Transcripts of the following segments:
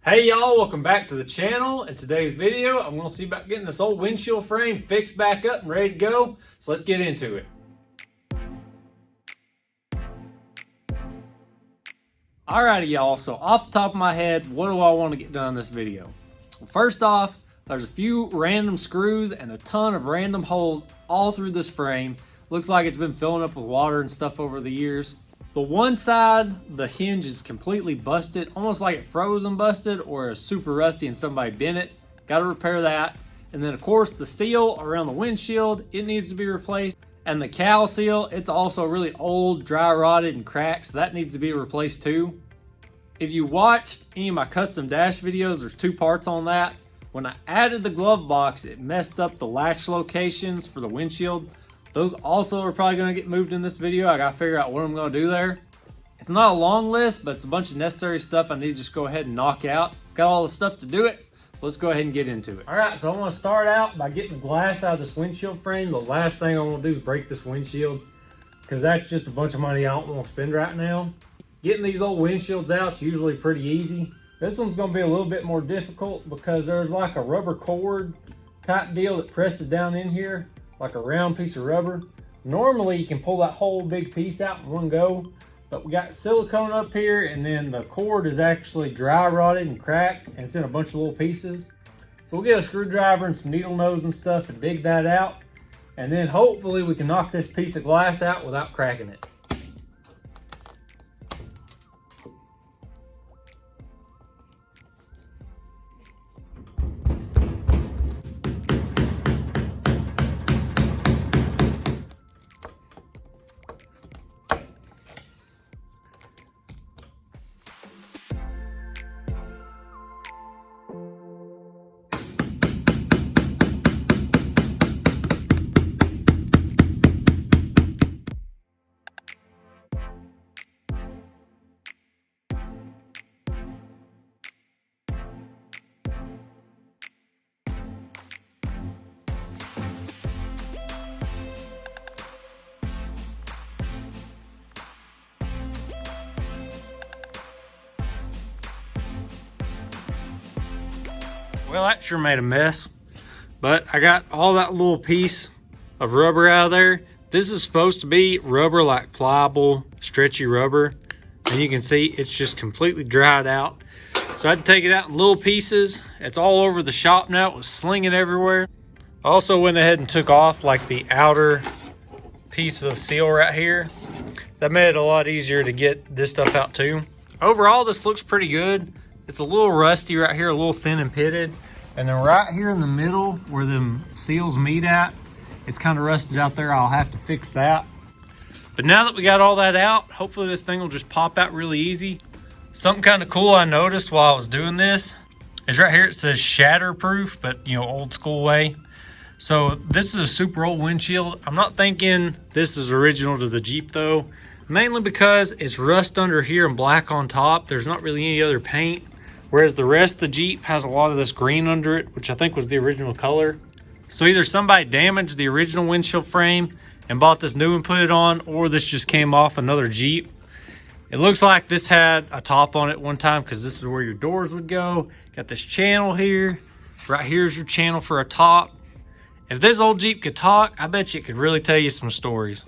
Hey y'all, welcome back to the channel. In today's video, I'm going to see about getting this old windshield frame fixed back up and ready to go. So let's get into it. Alrighty y'all, so off the top of my head, what do I want to get done in this video? First off, there's a few random screws and a ton of random holes all through this frame. Looks like it's been filling up with water and stuff over the years. The one side, the hinge is completely busted, almost like it froze and busted or is super rusty and somebody bent it. Got to repair that. And then of course the seal around the windshield, it needs to be replaced. And the cowl seal, it's also really old, dry rotted and cracked, so that needs to be replaced too. If you watched any of my custom dash videos, there's two parts on that. When I added the glove box, it messed up the latch locations for the windshield. Those also are probably going to get moved in this video. I got to figure out what I'm going to do there. It's not a long list, but it's a bunch of necessary stuff I need to just go ahead and knock out. Got all the stuff to do it, so let's go ahead and get into it. All right, so I'm going to start out by getting the glass out of this windshield frame. The last thing I'm going to do is break this windshield because that's just a bunch of money I don't want to spend right now. Getting these old windshields out is usually pretty easy. This one's going to be a little bit more difficult because there's like a rubber cord type deal that presses down in here, like a round piece of rubber. Normally you can pull that whole big piece out in one go, but we got silicone up here and then the cord is actually dry rotted and cracked and it's in a bunch of little pieces. So we'll get a screwdriver and some needle nose and stuff and dig that out. And then hopefully we can knock this piece of glass out without cracking it. Well, that sure made a mess, but I got all that little piece of rubber out of there. This is supposed to be rubber, like pliable, stretchy rubber. And you can see it's just completely dried out. So I had to take it out in little pieces. It's all over the shop now. It was slinging everywhere. I also went ahead and took off like the outer piece of seal right here. That made it a lot easier to get this stuff out too. Overall, this looks pretty good. It's a little rusty right here, a little thin and pitted. And then right here in the middle where them seals meet at, it's kind of rusted out there. I'll have to fix that. But now that we got all that out, hopefully this thing will just pop out really easy. Something kind of cool I noticed while I was doing this is right here it says shatterproof, but you know, old school way. So this is a super old windshield. I'm not thinking this is original to the Jeep though, mainly because it's rust under here and black on top. There's not really any other paint. Whereas the rest of the Jeep has a lot of this green under it, which I think was the original color. So either somebody damaged the original windshield frame and bought this new and put it on, or this just came off another Jeep. It looks like this had a top on it one time because this is where your doors would go. Got this channel here. Right here's your channel for a top. If this old Jeep could talk, I bet you it could really tell you some stories.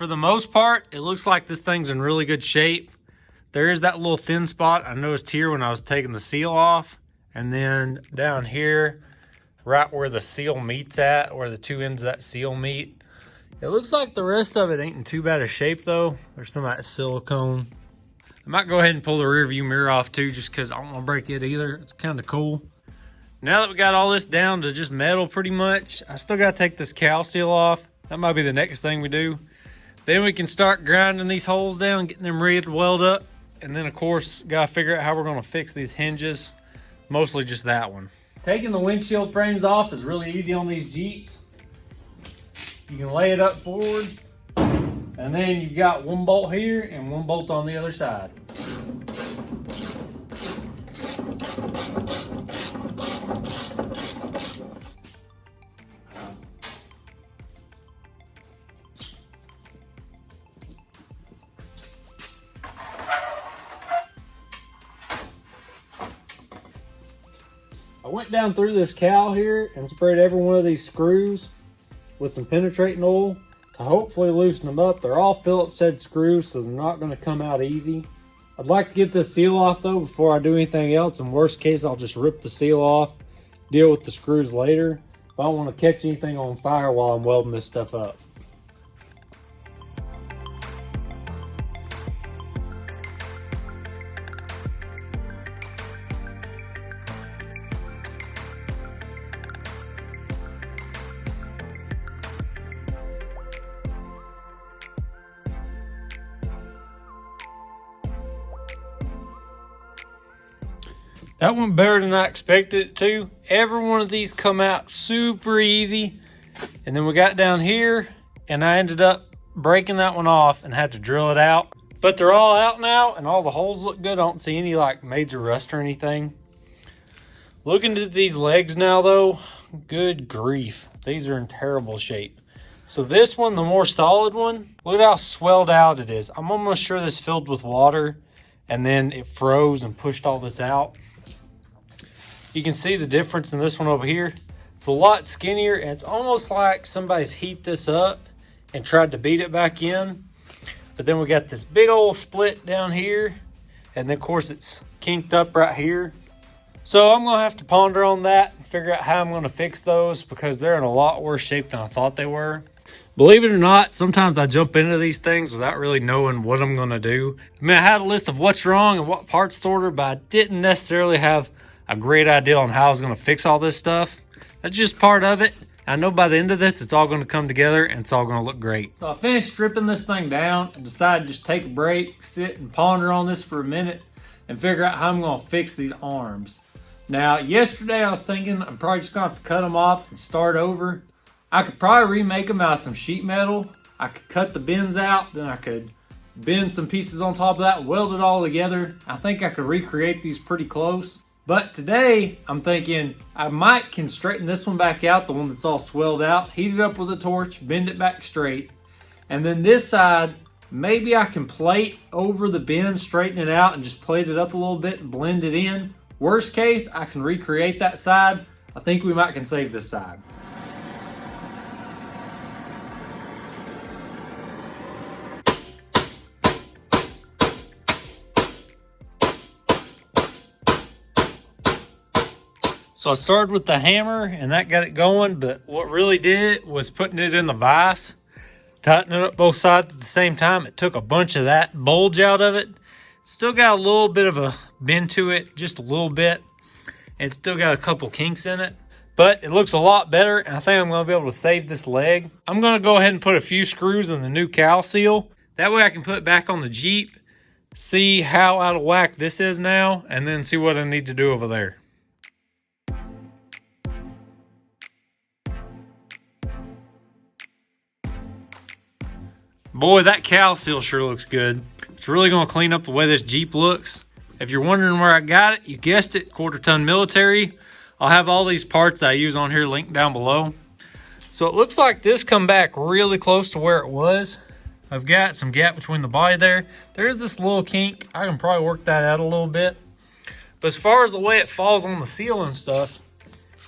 For the most part, it looks like this thing's in really good shape. There is that little thin spot I noticed here when I was taking the seal off. And then down here, right where the seal meets at, where the two ends of that seal meet. It looks like the rest of it ain't in too bad a shape though. There's some of that silicone. I might go ahead and pull the rear view mirror off too, just because I don't want to break it either. It's kind of cool. Now that we got all this down to just metal pretty much, I still got to take this cowl seal off. That might be the next thing we do. Then we can start grinding these holes down, getting them ready to weld up. And then of course, gotta figure out how we're gonna fix these hinges. Mostly just that one. Taking the windshield frames off is really easy on these Jeeps. You can lay it up forward, and then you've got one bolt here and one bolt on the other side. went down through this cowl here and sprayed every one of these screws with some penetrating oil to hopefully loosen them up. They're all Phillips head screws, so they're not going to come out easy. I'd like to get this seal off though before I do anything else. In worst case, I'll just rip the seal off, deal with the screws later. I don't want to catch anything on fire while I'm welding this stuff up. That went better than I expected it to. Every one of these come out super easy. And then we got down here and I ended up breaking that one off and had to drill it out. But they're all out now and all the holes look good. I don't see any like major rust or anything. Looking at these legs now though, good grief. These are in terrible shape. So this one, the more solid one, look at how swelled out it is. I'm almost sure this filled with water and then it froze and pushed all this out. You can see the difference in this one over here. It's a lot skinnier and it's almost like somebody's heated this up and tried to beat it back in. But then we got this big old split down here. And then of course it's kinked up right here. So I'm gonna have to ponder on that and figure out how I'm gonna fix those because they're in a lot worse shape than I thought they were. Believe it or not, sometimes I jump into these things without really knowing what I'm gonna do. I mean, I had a list of what's wrong and what parts to order, but I didn't necessarily have a great idea on how I was going to fix all this stuff. That's just part of it. I know by the end of this, it's all going to come together and it's all going to look great. So I finished stripping this thing down and decided to just take a break, sit and ponder on this for a minute and figure out how I'm going to fix these arms. Now, yesterday I was thinking I'm probably just going to have to cut them off and start over. I could probably remake them out of some sheet metal. I could cut the bends out, then I could bend some pieces on top of that, weld it all together. I think I could recreate these pretty close. But today, I'm thinking I can straighten this one back out, the one that's all swelled out, heat it up with a torch, bend it back straight. And then this side, maybe I can plate over the bend, straighten it out, and just plate it up a little bit and blend it in. Worst case, I can recreate that side. I think we might can save this side. So I started with the hammer and that got it going, but what really did it was putting it in the vise, tightening it up both sides at the same time. It took a bunch of that bulge out of it. Still got a little bit of a bend to it, just a little bit. And it's still got a couple kinks in it, but it looks a lot better. And I think I'm gonna be able to save this leg. I'm gonna go ahead and put a few screws in the new cowl seal. That way I can put it back on the Jeep, see how out of whack this is now, and then see what I need to do over there. Boy, that cowl seal sure looks good. It's really going to clean up the way this Jeep looks. If you're wondering where I got it, you guessed it, Quarter Ton Military. I'll have all these parts that I use on here linked down below. So it looks like this come back really close to where it was. I've got some gap between the body there. There's this little kink. I can probably work that out a little bit. But as far as the way it falls on the seal and stuff,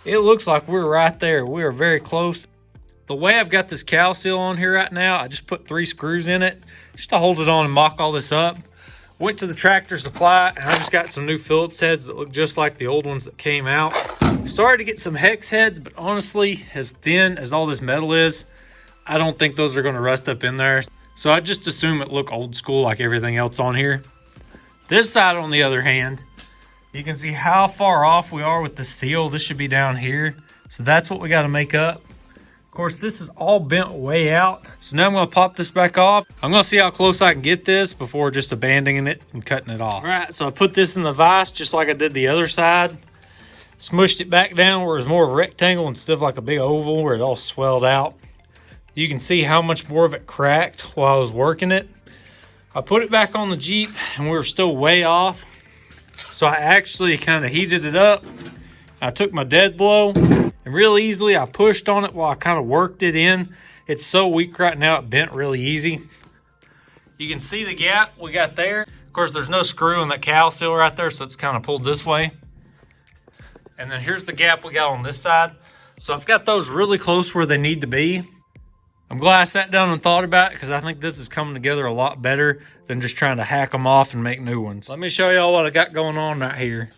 it looks like we're right there. We are very close. The way I've got this cowl seal on here right now, I just put 3 screws in it just to hold it on and mock all this up. Went to the Tractor Supply and I just got some new Phillips heads that look just like the old ones that came out. Started to get some hex heads, but honestly, as thin as all this metal is, I don't think those are going to rust up in there. So I just assume it look old school like everything else on here. This side, on the other hand, you can see how far off we are with the seal. This should be down here. So that's what we got to make up. Of course, this is all bent way out. So now I'm going to pop this back off. I'm going to see how close I can get this before just abandoning it and cutting it off. All right, so I put this in the vise just like I did the other side. Smushed it back down where it was more of a rectangle instead of like a big oval where it all swelled out. You can see how much more of it cracked while I was working it. I put it back on the Jeep and we were still way off. So I actually kind of heated it up. I took my dead blow. And real easily, I pushed on it while I kind of worked it in. It's so weak right now, it bent really easy. You can see the gap we got there. Of course, there's no screw in that cowl seal right there, so it's kind of pulled this way. And then here's the gap we got on this side. So I've got those really close where they need to be. I'm glad I sat down and thought about it because I think this is coming together a lot better than just trying to hack them off and make new ones. Let me show y'all what I got going on right here.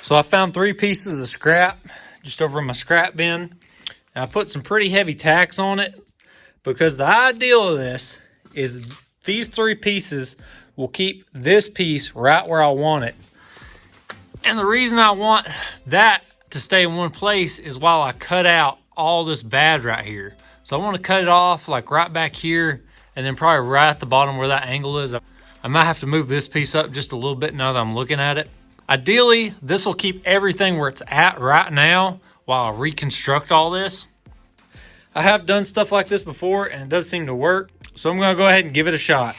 So I found 3 pieces of scrap just over in my scrap bin. And I put some pretty heavy tacks on it because the ideal of this is these 3 pieces will keep this piece right where I want it. And the reason I want that to stay in one place is while I cut out all this bad right here. So I want to cut it off like right back here and then probably right at the bottom where that angle is. I might have to move this piece up just a little bit now that I'm looking at it. Ideally, this will keep everything where it's at right now while I reconstruct all this. I have done stuff like this before and it does seem to work. So I'm going to go ahead and give it a shot.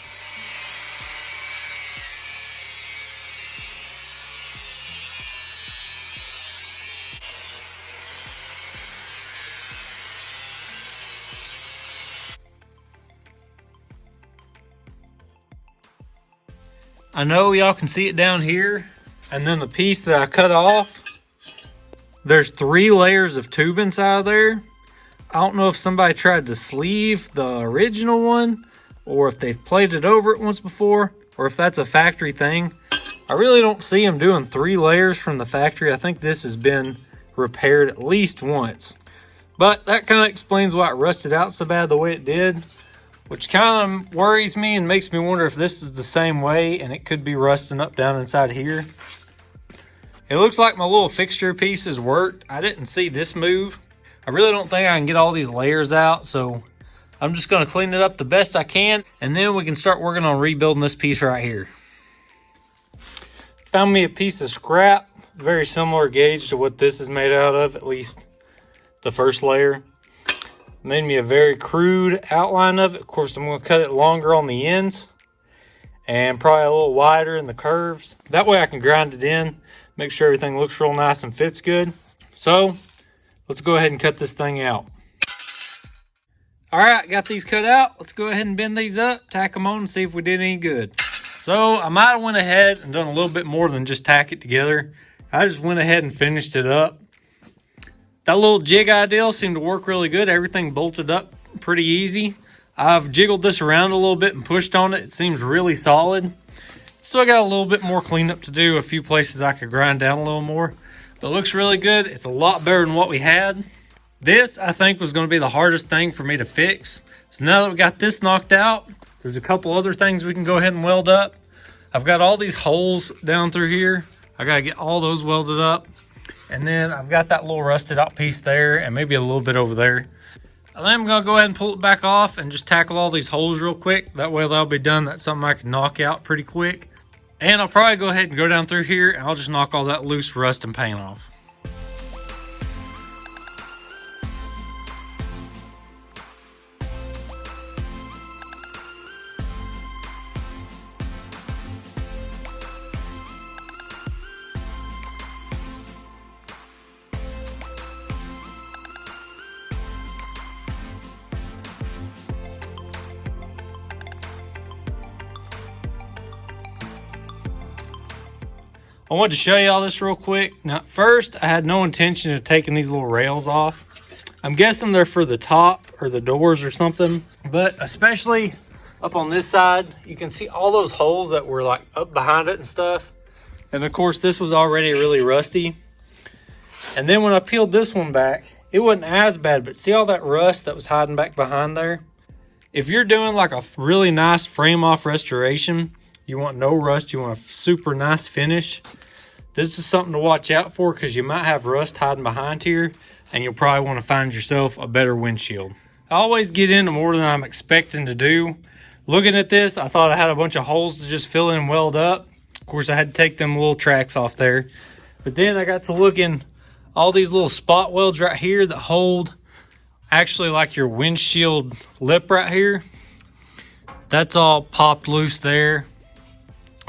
I know y'all can see it down here. And then the piece that I cut off, there's 3 layers of tube inside of there. I don't know if somebody tried to sleeve the original one or if they've plated over it once before or if that's a factory thing. I really don't see them doing 3 layers from the factory. I think this has been repaired at least once. But that kind of explains why it rusted out so bad the way it did, which kind of worries me and makes me wonder if this is the same way and it could be rusting up down inside here. It looks like my little fixture pieces worked. I didn't see this move. I really don't think I can get all these layers out, so I'm just going to clean it up the best I can, and then we can start working on rebuilding this piece right here. Found me a piece of scrap, very similar gauge to what this is made out of, at least the first layer. Made me a very crude outline of it. Of course, I'm going to cut it longer on the ends and probably a little wider in the curves. That way I can grind it in, make sure everything looks real nice and fits good. So let's go ahead and cut this thing out. All right, got these cut out. Let's go ahead and bend these up, tack them on, and see if we did any good. So I might have went ahead and done a little bit more than just tack it together. I just went ahead and finished it up. That little jig idea seemed to work really good. Everything bolted up pretty easy. I've jiggled this around a little bit and pushed on it. It seems really solid. Still got a little bit more cleanup to do. A few places I could grind down a little more. But it looks really good. It's a lot better than what we had. This, I think, was going to be the hardest thing for me to fix. So now that we got this knocked out, there's a couple other things we can go ahead and weld up. I've got all these holes down through here. I got to get all those welded up. And then I've got that little rusted out piece there and maybe a little bit over there. And then I'm going to go ahead and pull it back off and just tackle all these holes real quick. That way that'll be done. That's something I can knock out pretty quick. And I'll probably go ahead and go down through here and I'll just knock all that loose rust and paint off. I wanted to show you all this real quick. Now, first, I had no intention of taking these little rails off. I'm guessing they're for the top or the doors or something. But especially up on this side, you can see all those holes that were like up behind it and stuff. And of course, this was already really rusty. And then when I peeled this one back, it wasn't as bad. But see all that rust that was hiding back behind there? If you're doing like a really nice frame off restoration, you want no rust, you want a super nice finish, this is something to watch out for because you might have rust hiding behind here and you'll probably want to find yourself a better windshield. I always get into more than I'm expecting to do. Looking at this, I thought I had a bunch of holes to just fill in and weld up. Of course, I had to take them little tracks off there. But then I got to looking all these little spot welds right here that hold actually like your windshield lip right here. That's all popped loose there.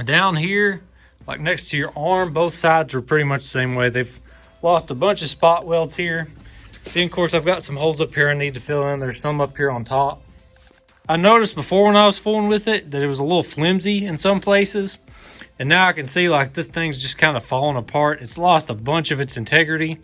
Down here, like next to your arm, both sides are pretty much the same way. They've lost a bunch of spot welds here. Then, of course, I've got some holes up here I need to fill in. There's some up here on top. I noticed before when I was fooling with it that it was a little flimsy in some places. And now I can see like this thing's just kind of falling apart. It's lost a bunch of its integrity.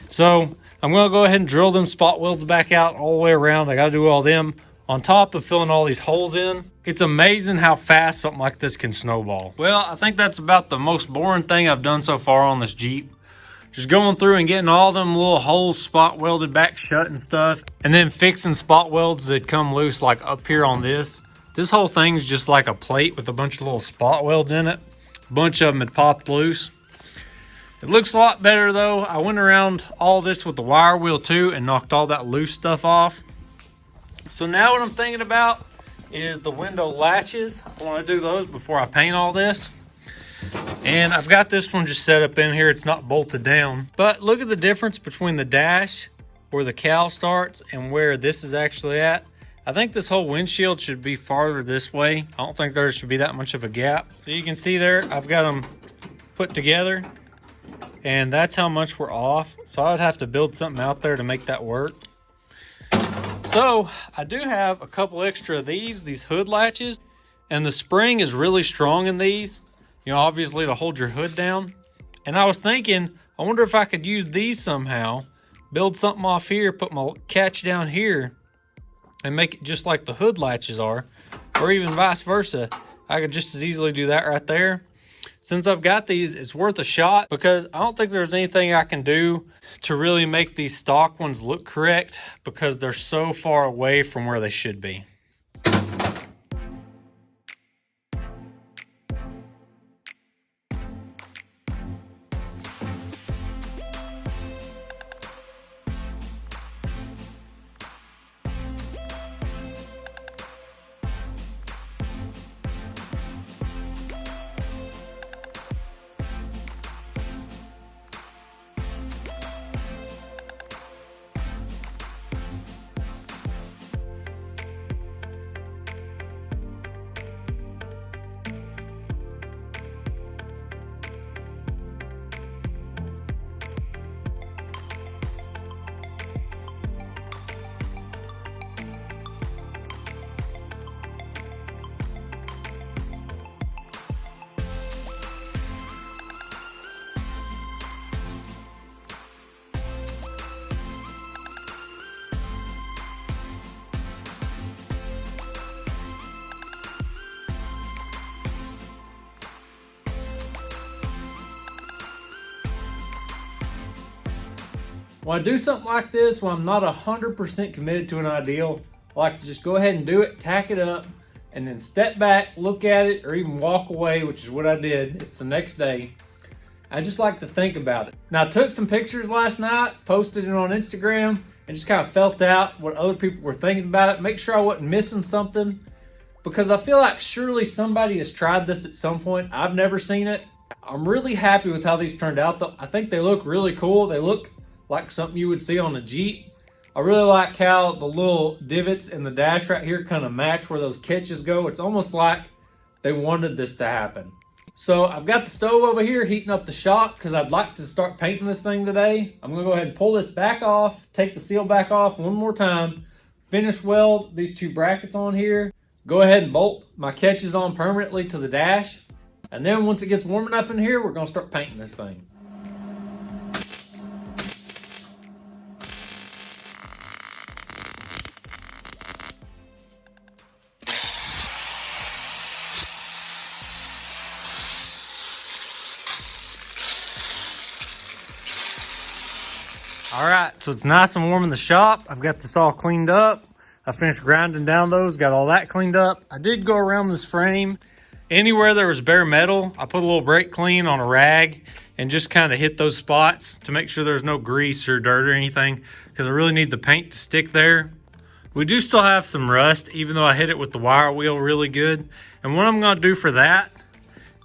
So I'm going to go ahead and drill them spot welds back out all the way around. I got to do all them on top of filling all these holes in. It's amazing how fast something like this can snowball. Well, I think that's about the most boring thing I've done so far on this Jeep. Just going through and getting all them little holes spot welded back shut and stuff. And then fixing spot welds that come loose like up here on this. This whole thing's just like a plate with a bunch of little spot welds in it. A bunch of them had popped loose. It looks a lot better though. I went around all this with the wire wheel too and knocked all that loose stuff off. So now what I'm thinking about is the window latches. I want to do those before I paint all this. And I've got this one just set up in here. It's not bolted down. But look at the difference between the dash where the cowl starts and where this is actually at. I think this whole windshield should be farther this way. I don't think there should be that much of a gap. So you can see there, I've got them put together. And that's how much we're off. So I would have to build something out there to make that work. So I do have a couple extra of these hood latches, and the spring is really strong in these, you know, obviously to hold your hood down. And I was thinking, I wonder if I could use these somehow, build something off here, put my catch down here, and make it just like the hood latches are, or even vice versa. I could just as easily do that right there. Since I've got these, it's worth a shot because I don't think there's anything I can do to really make these stock ones look correct because they're so far away from where they should be. When I do something like this, when I'm not 100% committed to an ideal, I like to just go ahead and do it, tack it up, and then step back, look at it, or even walk away, which is what I did. It's the next day. I just like to think about it. Now, I took some pictures last night, posted it on Instagram, and just kind of felt out what other people were thinking about it. Make sure I wasn't missing something, because I feel like surely somebody has tried this at some point. I've never seen it. I'm really happy with how these turned out, though. I think they look really cool. They look like something you would see on a Jeep. I really like how the little divots in the dash right here kind of match where those catches go. It's almost like they wanted this to happen. So I've got the stove over here heating up the shop because I'd like to start painting this thing today. I'm gonna go ahead and pull this back off, take the seal back off one more time, finish weld these two brackets on here, go ahead and bolt my catches on permanently to the dash. And then once it gets warm enough in here, we're gonna start painting this thing. All right, so it's nice and warm in the shop. I've got this all cleaned up. I finished grinding down those, got all that cleaned up. I did go around this frame. Anywhere there was bare metal, I put a little brake clean on a rag and just kind of hit those spots to make sure there's no grease or dirt or anything, because I really need the paint to stick there. We do still have some rust, even though I hit it with the wire wheel really good. And what I'm gonna do for that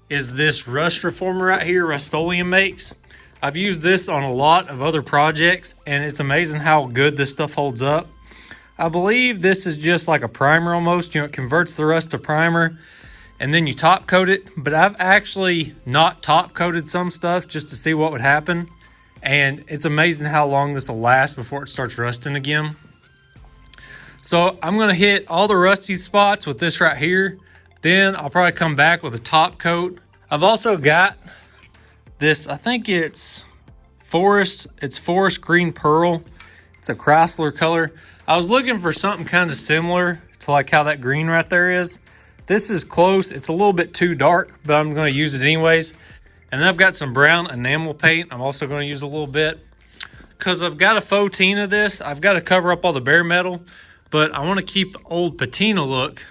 is this rust reformer right here, Rust-Oleum makes. I've used this on a lot of other projects, and it's amazing how good this stuff holds up. I believe this is just like a primer almost. You know, it converts the rust to primer, and then you top coat it. But I've actually not top coated some stuff just to see what would happen. And it's amazing how long this will last before it starts rusting again. So I'm gonna hit all the rusty spots with this right here. Then I'll probably come back with a top coat I've also got this, I think it's forest green pearl. It's a Chrysler color. I was looking for something kind of similar to like how that green right there is. This is close. It's a little bit too dark, but I'm going to use it anyways. And then I've got some brown enamel paint. I'm also going to use a little bit. Because I've got a faux tin of this, I've got to cover up all the bare metal, but I want to keep the old patina look.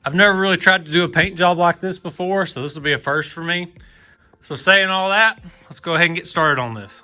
I've never really tried to do a paint job like this before, so this will be a first for me. So saying all that, let's go ahead and get started on this.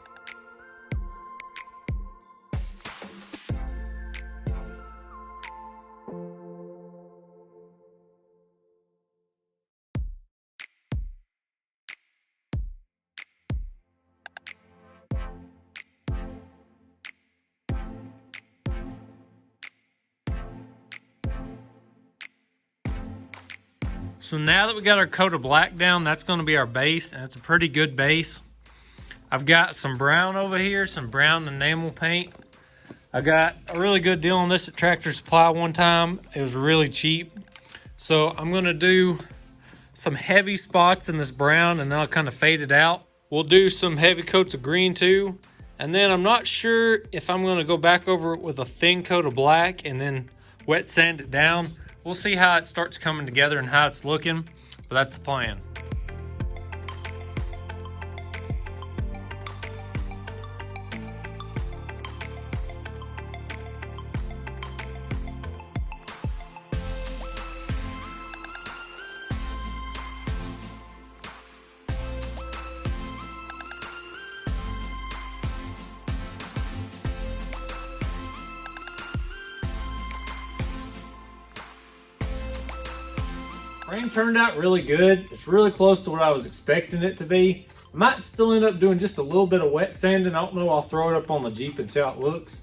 So now that we got our coat of black down, that's going to be our base, and it's a pretty good base. I've got some brown over here, some brown enamel paint. I got a really good deal on this at Tractor Supply one time. It was really cheap. So I'm going to do some heavy spots in this brown, and then I'll kind of fade it out. We'll do some heavy coats of green too. And then I'm not sure if I'm going to go back over it with a thin coat of black and then wet sand it down. We'll see how it starts coming together and how it's looking, but that's the plan. Frame turned out really good. It's really close to what I was expecting it to be. I might still end up doing just a little bit of wet sanding. I don't know. I'll throw it up on the Jeep and see how it looks.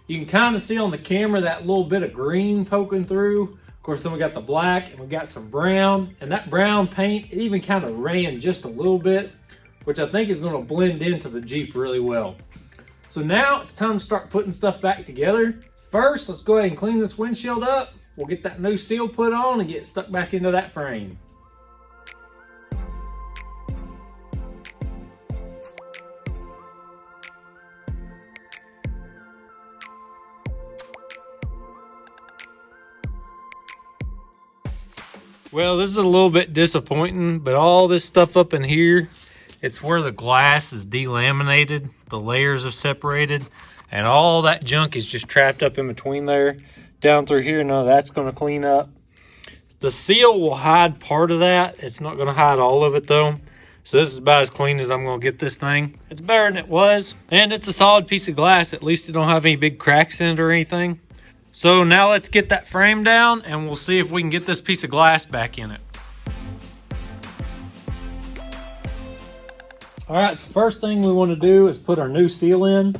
You can kind of see on the camera that little bit of green poking through. Of course, then we got the black and we got some brown. And that brown paint, it even kind of ran just a little bit, which I think is going to blend into the Jeep really well. So now it's time to start putting stuff back together. First, let's go ahead and clean this windshield up. We'll get that new seal put on and get stuck back into that frame. Well, this is a little bit disappointing, but all this stuff up in here, it's where the glass is delaminated, the layers have separated, and all that junk is just trapped up in between there. Down through here, none of that's going to clean up. The seal will hide part of that. It's not going to hide all of it though. So this is about as clean as I'm going to get this thing. It's better than it was, and it's a solid piece of glass. At least it don't have any big cracks in it or anything. So now let's get that frame down and we'll see if we can get this piece of glass back in it. All right, so first thing we want to do is put our new seal in.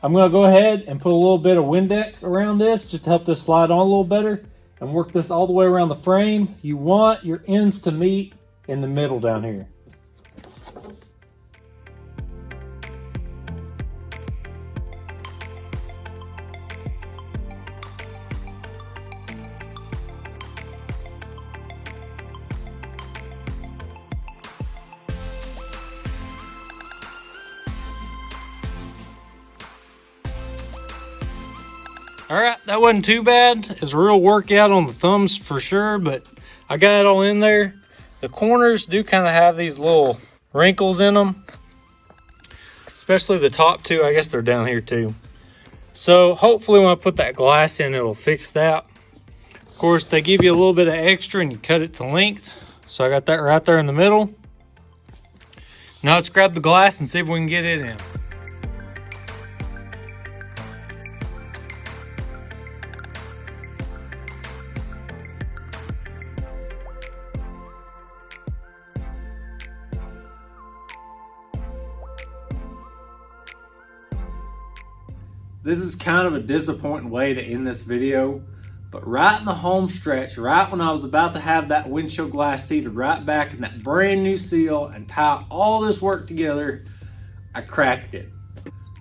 I'm going to go ahead and put a little bit of Windex around this just to help this slide on a little better and work this all the way around the frame. You want your ends to meet in the middle down here. All right, that wasn't too bad. It's a real workout on the thumbs for sure, but I got it all in there. The corners do kind of have these little wrinkles in them, especially the top two. I guess they're down here too. So hopefully when I put that glass in, it'll fix that. Of course, they give you a little bit of extra and you cut it to length. So I got that right there in the middle. Now let's grab the glass and see if we can get it in. This is kind of a disappointing way to end this video, but right in the home stretch, right when I was about to have that windshield glass seated right back in that brand new seal and tie all this work together, I cracked it.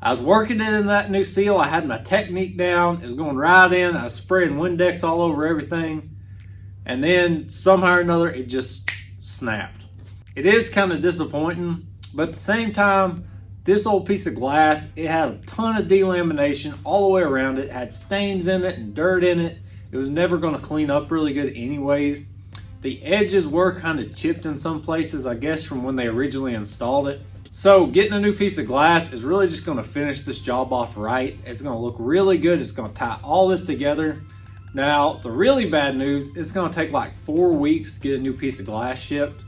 I was working in that new seal, I had my technique down, it was going right in, I was spraying Windex all over everything, and then somehow or another it just snapped. It is kind of disappointing, but at the same time, this old piece of glass, it had a ton of delamination all the way around it, had stains in it and dirt in it. It was never going to clean up really good anyways. The edges were kind of chipped in some places, I guess, from when they originally installed it. So getting a new piece of glass is really just going to finish this job off right. It's going to look really good. It's going to tie all this together. Now, the really bad news, it's going to take like 4 weeks to get a new piece of glass shipped.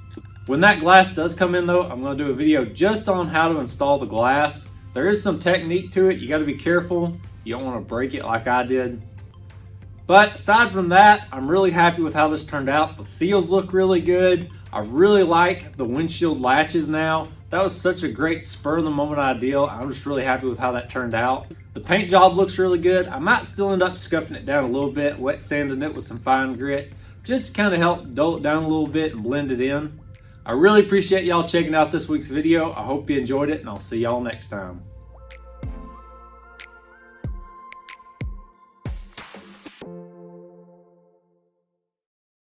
When that glass does come in though, I'm going to do a video just on how to install the glass. There is some technique to it. You got to be careful. You don't want to break it like I did. But aside from that, I'm really happy with how this turned out. The seals look really good. I really like the windshield latches now. That was such a great spur of the moment idea. I'm just really happy with how that turned out. The paint job looks really good. I might still end up scuffing it down a little bit, wet sanding it with some fine grit, just to kind of help dull it down a little bit and blend it in. I really appreciate y'all checking out this week's video. I hope you enjoyed it, and I'll see y'all next time.